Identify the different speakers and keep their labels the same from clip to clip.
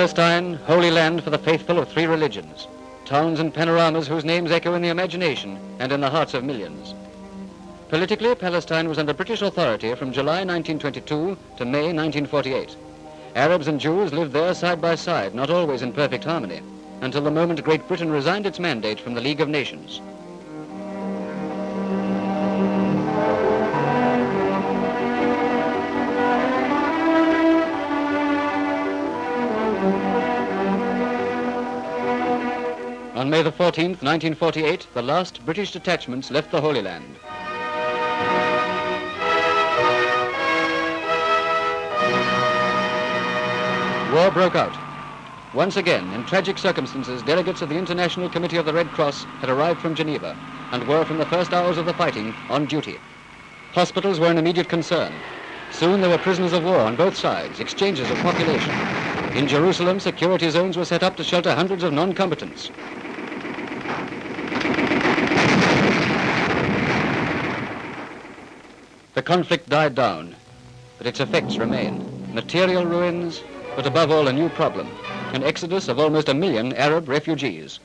Speaker 1: Palestine, holy land for the faithful of three religions. Towns and panoramas whose names echo in the imagination and in the hearts of millions. Politically, Palestine was under British authority from July 1922 to May 1948. Arabs and Jews lived there side by side, not always in perfect harmony, until the moment Great Britain resigned its mandate from the League of Nations. On May the 14th, 1948, the last British detachments left the Holy Land. War broke out. Once again, in tragic circumstances, delegates of the International Committee of the Red Cross had arrived from Geneva and were, from the first hours of the fighting, on duty. Hospitals were an immediate concern. Soon there were prisoners of war on both sides, exchanges of population. In Jerusalem, security zones were set up to shelter hundreds of non-combatants. The conflict died down, but its effects remain. Material ruins, but above all a new problem, an exodus of almost 1 million Arab refugees.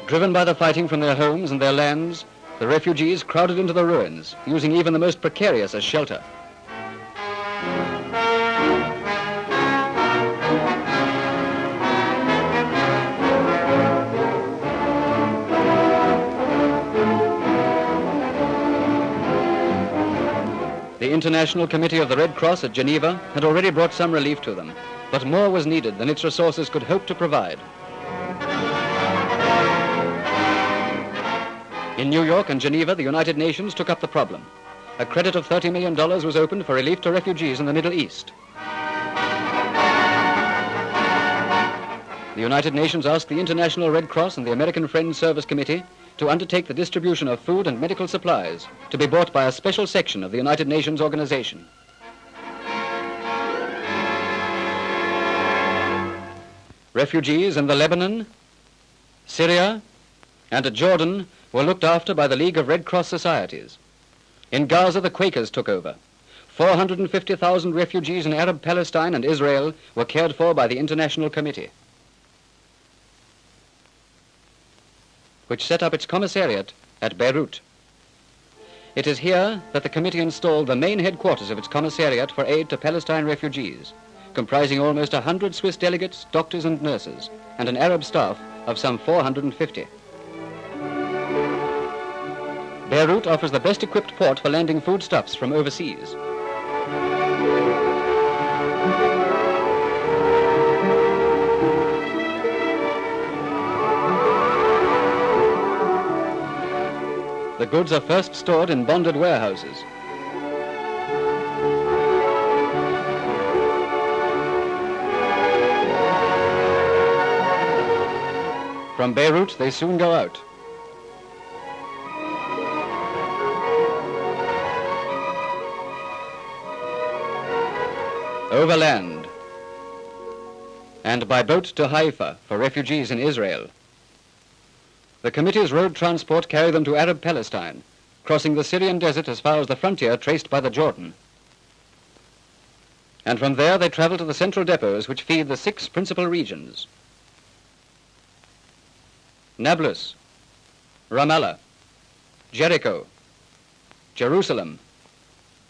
Speaker 1: Driven by the fighting from their homes and their lands, the refugees crowded into the ruins, using even the most precarious as shelter. The International Committee of the Red Cross at Geneva had already brought some relief to them, but more was needed than its resources could hope to provide. In New York and Geneva, the United Nations took up the problem. A credit of $30 million was opened for relief to refugees in the Middle East. The United Nations asked the International Red Cross and the American Friends Service Committee to undertake the distribution of food and medical supplies to be bought by a special section of the United Nations organization. Refugees in the Lebanon, Syria, and Jordan were looked after by the League of Red Cross Societies. In Gaza, the Quakers took over. 450,000 refugees in Arab Palestine and Israel were cared for by the International Committee, which set up its commissariat at Beirut. It is here that the committee installed the main headquarters of its commissariat for aid to Palestine refugees, comprising almost 100 Swiss delegates, doctors and nurses, and an Arab staff of some 450. Beirut offers the best equipped port for landing foodstuffs from overseas. The goods are first stored in bonded warehouses. From Beirut, they soon go out. Overland, and by boat to Haifa for refugees in Israel. The committee's road transport carried them to Arab Palestine, crossing the Syrian desert as far as the frontier traced by the Jordan. And from there they travel to the central depots which feed the 6 principal regions: Nablus, Ramallah, Jericho, Jerusalem,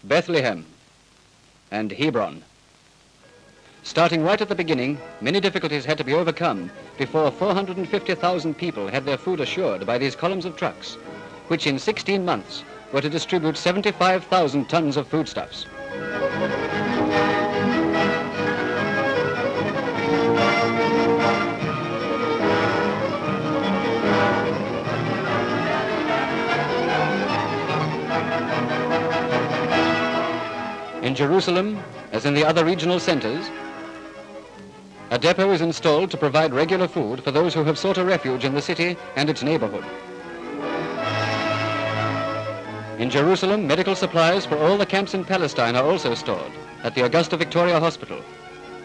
Speaker 1: Bethlehem, and Hebron. Starting right at the beginning, many difficulties had to be overcome before 450,000 people had their food assured by these columns of trucks, which in 16 months were to distribute 75,000 tons of foodstuffs. In Jerusalem, as in the other regional centers, a depot is installed to provide regular food for those who have sought a refuge in the city and its neighborhood. In Jerusalem, medical supplies for all the camps in Palestine are also stored at the Augusta Victoria Hospital.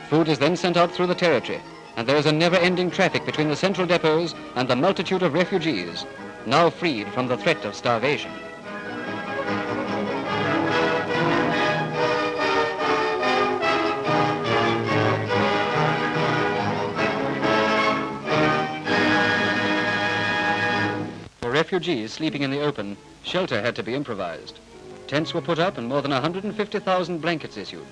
Speaker 1: Food is then sent out through the territory, and there is a never-ending traffic between the central depots and the multitude of refugees, now freed from the threat of starvation. refugees sleeping in the open, shelter had to be improvised. Tents were put up and more than 150,000 blankets issued.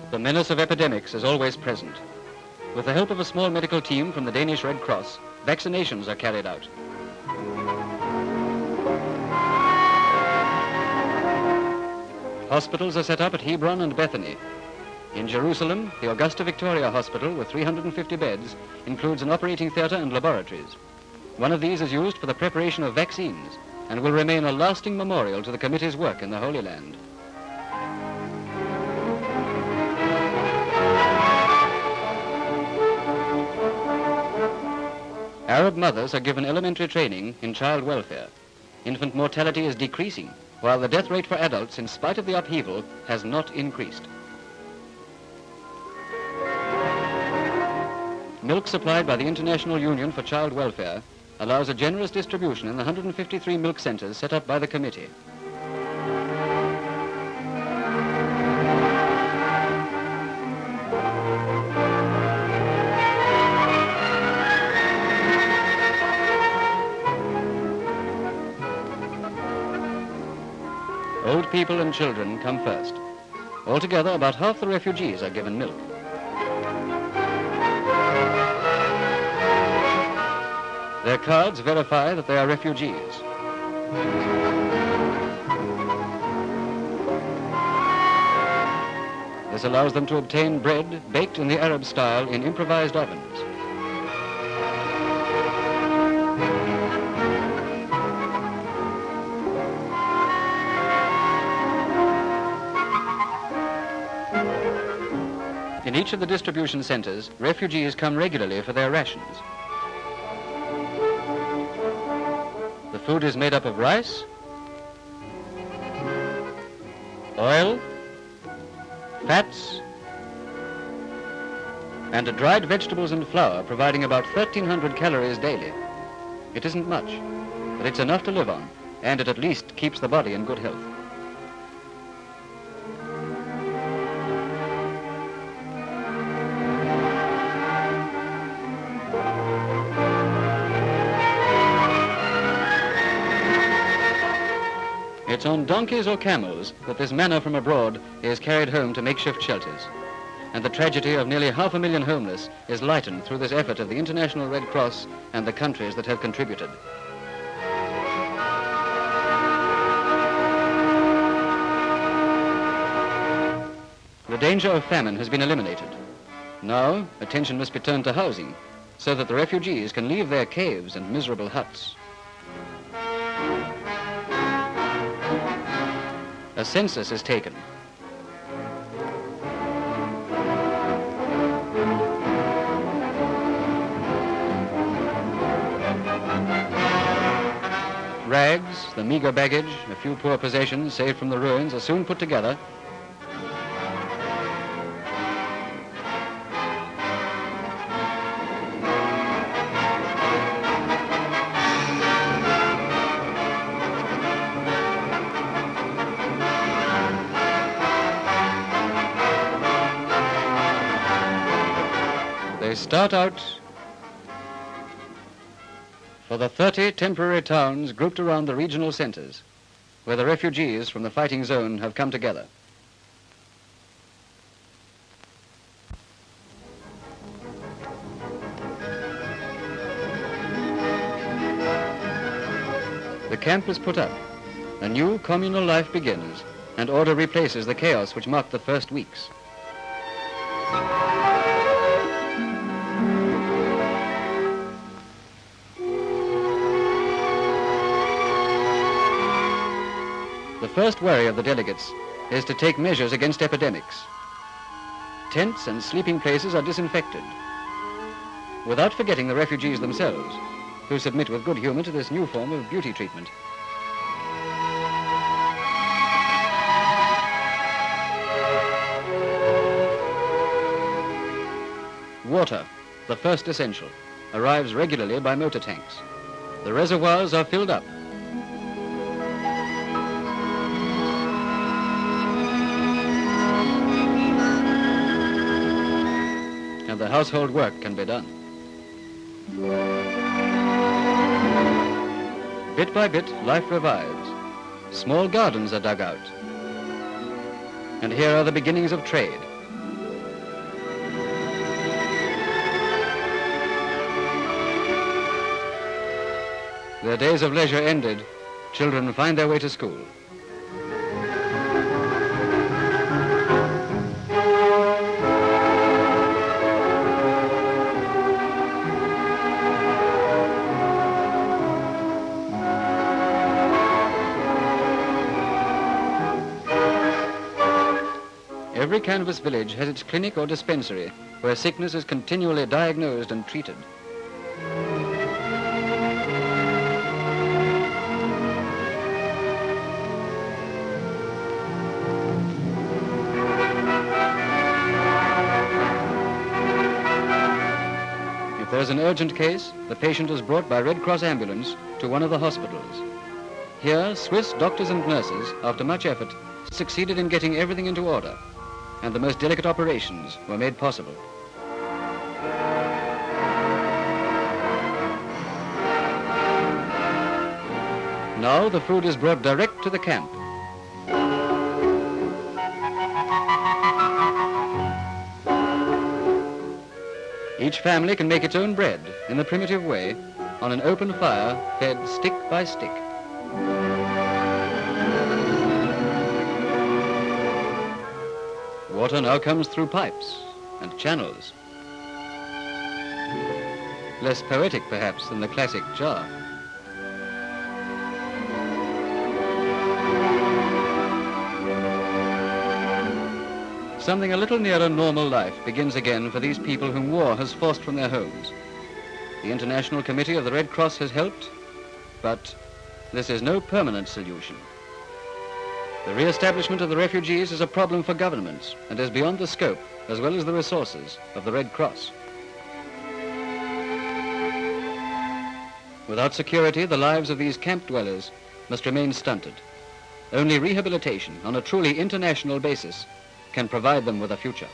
Speaker 1: The menace of epidemics is always present. With the help of a small medical team from the Danish Red Cross, vaccinations are carried out. Hospitals are set up at Hebron and Bethany. In Jerusalem, the Augusta Victoria Hospital, with 350 beds, includes an operating theater and laboratories. One of these is used for the preparation of vaccines and will remain a lasting memorial to the committee's work in the Holy Land. Arab mothers are given elementary training in child welfare. Infant mortality is decreasing, while the death rate for adults, in spite of the upheaval, has not increased. Milk supplied by the International Union for Child Welfare allows a generous distribution in the 153 milk centers set up by the committee. Old people and children come first. Altogether, about half the refugees are given milk. Their cards verify that they are refugees. This allows them to obtain bread baked in the Arab style in improvised ovens. In each of the distribution centers, refugees come regularly for their rations. The food is made up of rice, oil, fats, and dried vegetables and flour, providing about 1,300 calories daily. It isn't much, but it's enough to live on, and it at least keeps the body in good health. It's on donkeys or camels that this manna from abroad is carried home to makeshift shelters. And the tragedy of nearly 500,000 homeless is lightened through this effort of the International Red Cross and the countries that have contributed. The danger of famine has been eliminated. Now, attention must be turned to housing, so that the refugees can leave their caves and miserable huts. A census is taken. Rags, the meager baggage, a few poor possessions saved from the ruins are soon put together. They start out for the 30 temporary towns grouped around the regional centers, where the refugees from the fighting zone have come together. The camp is put up. A new communal life begins, and order replaces the chaos which marked the first weeks. The first worry of the delegates is to take measures against epidemics. Tents and sleeping places are disinfected, without forgetting the refugees themselves, who submit with good humor to this new form of beauty treatment. Water, the first essential, arrives regularly by motor tanks. The reservoirs are filled up. And the household work can be done. Bit by bit, life revives. Small gardens are dug out. And here are the beginnings of trade. Their days of leisure ended, children find their way to school. Every canvas village has its clinic or dispensary where sickness is continually diagnosed and treated. If there's an urgent case, the patient is brought by Red Cross ambulance to one of the hospitals. Here, Swiss doctors and nurses, after much effort, succeeded in getting everything into order, and the most delicate operations were made possible. Now the food is brought direct to the camp. Each family can make its own bread in the primitive way on an open fire fed stick by stick. Water now comes through pipes and channels. Less poetic, perhaps, than the classic jar. Something a little nearer normal life begins again for these people whom war has forced from their homes. The International Committee of the Red Cross has helped, but this is no permanent solution. The re-establishment of the refugees is a problem for governments and is beyond the scope, as well as the resources, of the Red Cross. Without security, the lives of these camp dwellers must remain stunted. Only rehabilitation on a truly international basis can provide them with a future.